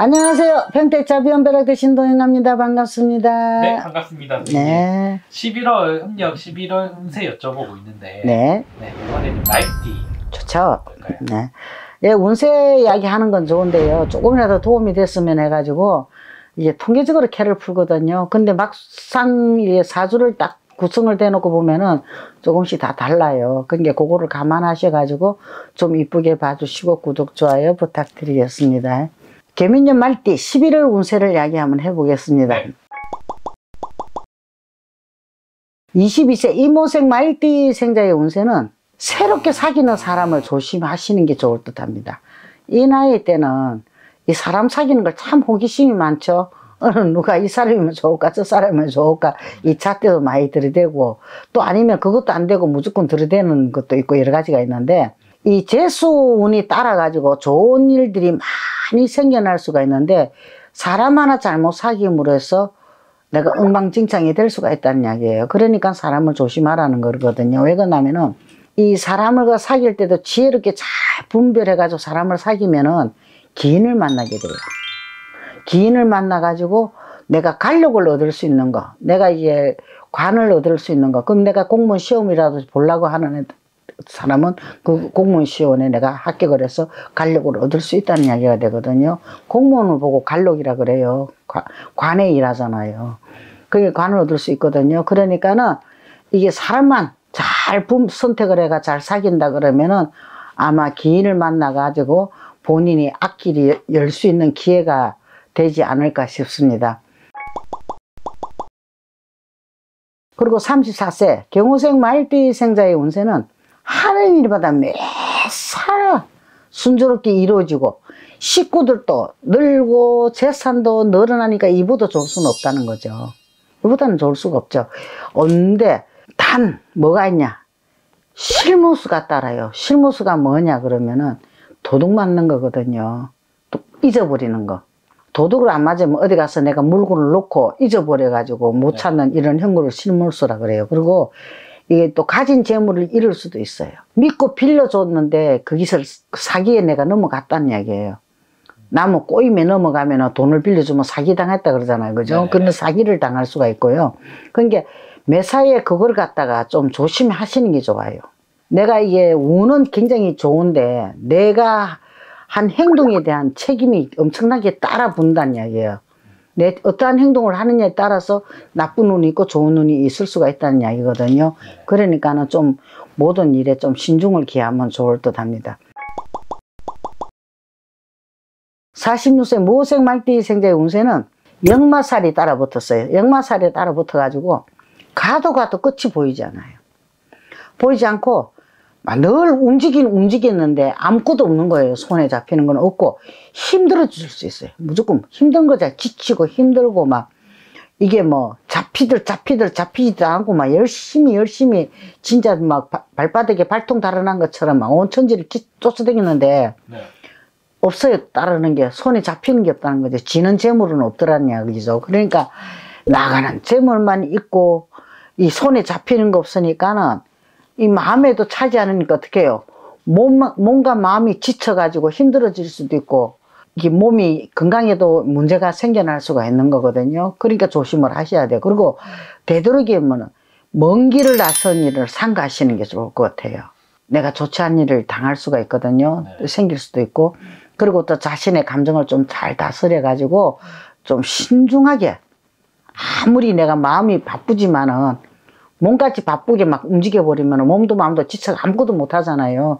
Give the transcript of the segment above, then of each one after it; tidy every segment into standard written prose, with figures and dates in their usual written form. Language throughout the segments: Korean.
안녕하세요. 평택자 비원벼락대 신동현입니다. 반갑습니다. 네, 반갑습니다. 네. 11월 음력 11월 운세 여쭤보고 있는데 네. 이번에는 말띠 좋죠. 볼까요? 네. 예, 운세 이야기 하는 건 좋은데요. 조금이라도 도움이 됐으면 해가지고 이제 통계적으로 캐를 풀거든요. 근데 막상 이게 사주를 딱 구성을 대놓고 보면은 조금씩 다 달라요. 그러니까 그거를 감안하셔가지고 좀 이쁘게 봐주시고 구독, 좋아요 부탁드리겠습니다. 개민년 말띠 11월 운세를 이야기 한번 해보겠습니다. 네. 22세 이모생 말띠 생자의 운세는 새롭게 사귀는 사람을 조심하시는 게 좋을 듯 합니다. 이 나이 때는 이 사람 사귀는 걸 참 호기심이 많죠. 누가 이 사람이면 좋을까 저 사람이면 좋을까 이 잣대도 많이 들이대고, 또 아니면 그것도 안 되고 무조건 들이대는 것도 있고 여러 가지가 있는데, 이 재수운이 따라 가지고 좋은 일들이 많이 생겨날 수가 있는데, 사람 하나 잘못 사귐으로 해서 내가 엉망진창이 될 수가 있다는 이야기예요. 그러니까 사람을 조심하라는 거거든요. 왜 그러냐면은 이 사람을 사귈 때도 지혜롭게 잘 분별해 가지고 사람을 사귀면은 기인을 만나게 돼요. 기인을 만나 가지고 내가 관력을 얻을 수 있는 거, 내가 이제 관을 얻을 수 있는 거, 그럼 내가 공무원 시험이라도 보려고 하는 사람은 그 공무원 시험에 내가 합격을 해서 관력을 얻을 수 있다는 이야기가 되거든요. 공무원을 보고 관력이라 그래요. 관에 일하잖아요. 그게 관을 얻을 수 있거든요. 그러니까는 이게 사람만 잘 선택을 해가 잘 사귄다 그러면은 아마 기인을 만나 가지고 본인이 앞길이 열 수 있는 기회가 되지 않을까 싶습니다. 그리고 34세 경호생 말띠 생자의 운세는 하는 일마다 매사 순조롭게 이루어지고, 식구들도 늘고 재산도 늘어나니까 이보다 좋을 수는 없다는 거죠. 이보다는 좋을 수가 없죠. 근데 단 뭐가 있냐, 실무수가 따라요. 실무수가 뭐냐 그러면은 도둑 맞는 거거든요. 또 잊어버리는 거. 도둑을 안 맞으면 어디 가서 내가 물건을 놓고 잊어버려 가지고 못 찾는 이런 형국을 실무수라 그래요. 그리고 이게 또 가진 재물을 잃을 수도 있어요. 믿고 빌려줬는데 거기서 사기에 내가 넘어갔다는 이야기예요. 나무 꼬임에 넘어가면 돈을 빌려주면 사기당했다 그러잖아요. 그죠? 네. 그런 사기를 당할 수가 있고요. 그러니까 매사에 그걸 갖다가 좀 조심하시는 게 좋아요. 내가 이게 운은 굉장히 좋은데 내가 한 행동에 대한 책임이 엄청나게 따라 분다는 이야기예요. 내 어떠한 행동을 하느냐에 따라서 나쁜 운이 있고 좋은 운이 있을 수가 있다는 이야기거든요. 그러니까는 좀 모든 일에 좀 신중을 기하면 좋을 듯 합니다. 46세 모생 말띠 생자의 운세는 역마살이 따라 붙었어요. 역마살이 따라 붙어 가지고 가도 끝이 보이지 않아요. 보이지 않고 늘 움직이는데 아무것도 없는 거예요. 손에 잡히는 건 없고 힘들어질 수 있어요. 무조건 힘든 거죠. 지치고 힘들고 막 이게 뭐 잡히지도 않고 막 열심히 진짜 막 발바닥에 발통 달아난 것처럼 막 온 천지를 쫓아다니는데 없어요. 따르는 게, 손에 잡히는 게 없다는 거죠. 지는 재물은 없더라는 이야기죠. 그러니까 나가는 재물만 있고 이 손에 잡히는 거 없으니까는 이 마음에도 차지 않으니까 어떻게 해요? 몸과 마음이 지쳐가지고 힘들어질 수도 있고, 이게 몸이 건강에도 문제가 생겨날 수가 있는 거거든요. 그러니까 조심을 하셔야 돼요. 그리고 되도록이면 먼 길을 나선 일을 삼가하시는 게 좋을 것 같아요. 내가 좋지 않은 일을 당할 수가 있거든요. 생길 수도 있고. 그리고 또 자신의 감정을 좀 잘 다스려가지고 좀 신중하게, 아무리 내가 마음이 바쁘지만은 몸까지 바쁘게 막 움직여버리면 몸도 마음도 지쳐 아무것도 못 하잖아요.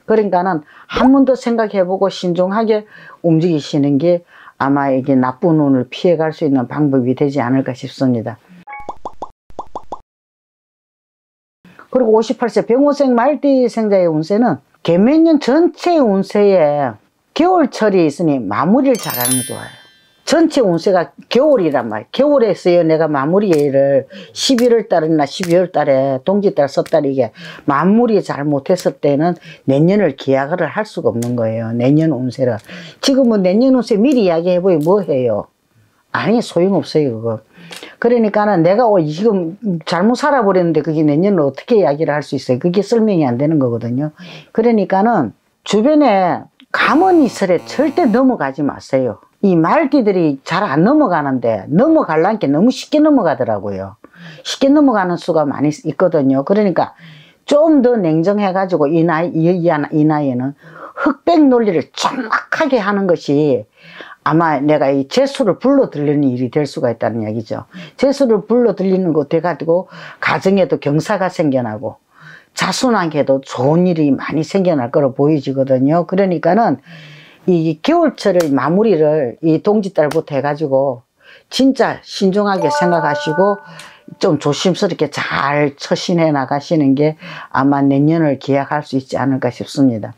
그러니까는 한 번 더 생각해보고 신중하게 움직이시는 게 아마 이게 나쁜 운을 피해갈 수 있는 방법이 되지 않을까 싶습니다. 그리고 58세 병호생 말띠 생자의 운세는 개면년 전체 운세에 겨울철이 있으니 마무리를 잘하는 게 좋아요. 전체 운세가 겨울이란 말이에요. 겨울에서요, 내가 마무리를 11월 달이나 12월 달에 동지달, 섣달 이게 마무리 잘 못했을 때는 내년을 기약을 할 수가 없는 거예요. 내년 운세를. 지금은 내년 운세 미리 이야기해보니 뭐 해요? 아니, 소용없어요, 그거. 그러니까는 내가 지금 잘못 살아버렸는데 그게 내년을 어떻게 이야기를 할 수 있어요? 그게 설명이 안 되는 거거든요. 그러니까는 주변에 가문이설에 절대 넘어가지 마세요. 이 말띠들이 잘 안 넘어가는데 넘어가려는 게 너무 쉽게 넘어가더라고요. 쉽게 넘어가는 수가 많이 있거든요. 그러니까 좀 더 냉정해가지고 이 나이에는 흑백 논리를 정확하게 하는 것이 아마 내가 이 재수를 불러 들리는 일이 될 수가 있다는 얘기죠. 재수를 불러 들리는 것 돼가지고 가정에도 경사가 생겨나고 자손에게도 좋은 일이 많이 생겨날 거로 보여지거든요. 그러니까는 이 겨울철의 마무리를 이 동짓달부터 해가지고 진짜 신중하게 생각하시고 좀 조심스럽게 잘 처신해 나가시는 게 아마 내년을 기약할 수 있지 않을까 싶습니다.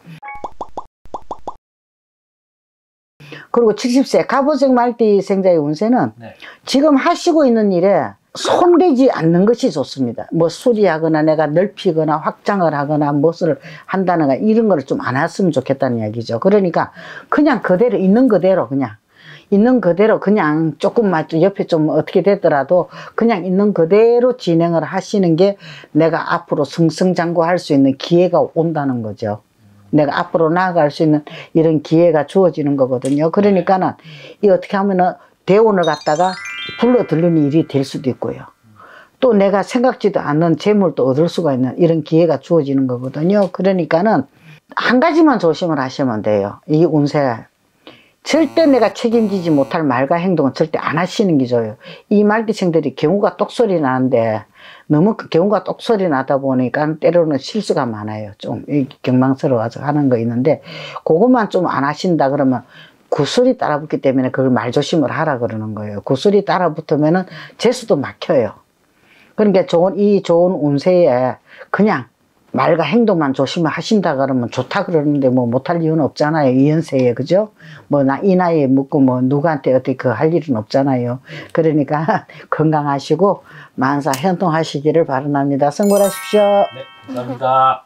그리고 70세 갑오색 말띠 생자의 운세는 네. 지금 하시고 있는 일에 손대지 않는 것이 좋습니다. 뭐 수리하거나 내가 넓히거나 확장을 하거나 무엇을 한다는가 이런 걸 좀 안 했으면 좋겠다는 얘기죠. 그러니까 그냥 그대로 있는 그대로 그냥 조금만 좀 옆에 좀 어떻게 되더라도 그냥 있는 그대로 진행을 하시는 게 내가 앞으로 승승장구할 수 있는 기회가 온다는 거죠. 내가 앞으로 나아갈 수 있는 이런 기회가 주어지는 거거든요. 그러니까는 이 어떻게 하면은 대운을 갖다가 불러 들르는 일이 될 수도 있고요. 또 내가 생각지도 않는 재물도 얻을 수가 있는 이런 기회가 주어지는 거거든요. 그러니까는 한 가지만 조심을 하시면 돼요. 이 운세. 절대 내가 책임지지 못할 말과 행동은 절대 안 하시는 게 좋아요. 이 말띠생들이 경우가 똑소리 나는데 너무 경우가 똑소리 나다 보니까 때로는 실수가 많아요. 좀 경망스러워서 하는 거 있는데 그것만 좀 안 하신다 그러면 구슬이 따라붙기 때문에 그걸 말조심을 하라 그러는 거예요. 구슬이 따라붙으면은 재수도 막혀요. 그러니까 이 좋은 운세에 그냥 말과 행동만 조심을 하신다 그러면 좋다 그러는데 뭐 못할 이유는 없잖아요. 이 연세에, 그죠? 뭐 이 나이에 묻고 뭐 누구한테 어떻게 그 할 일은 없잖아요. 그러니까 건강하시고 만사 현통하시기를 바랍니다. 성불하십시오. 네, 감사합니다.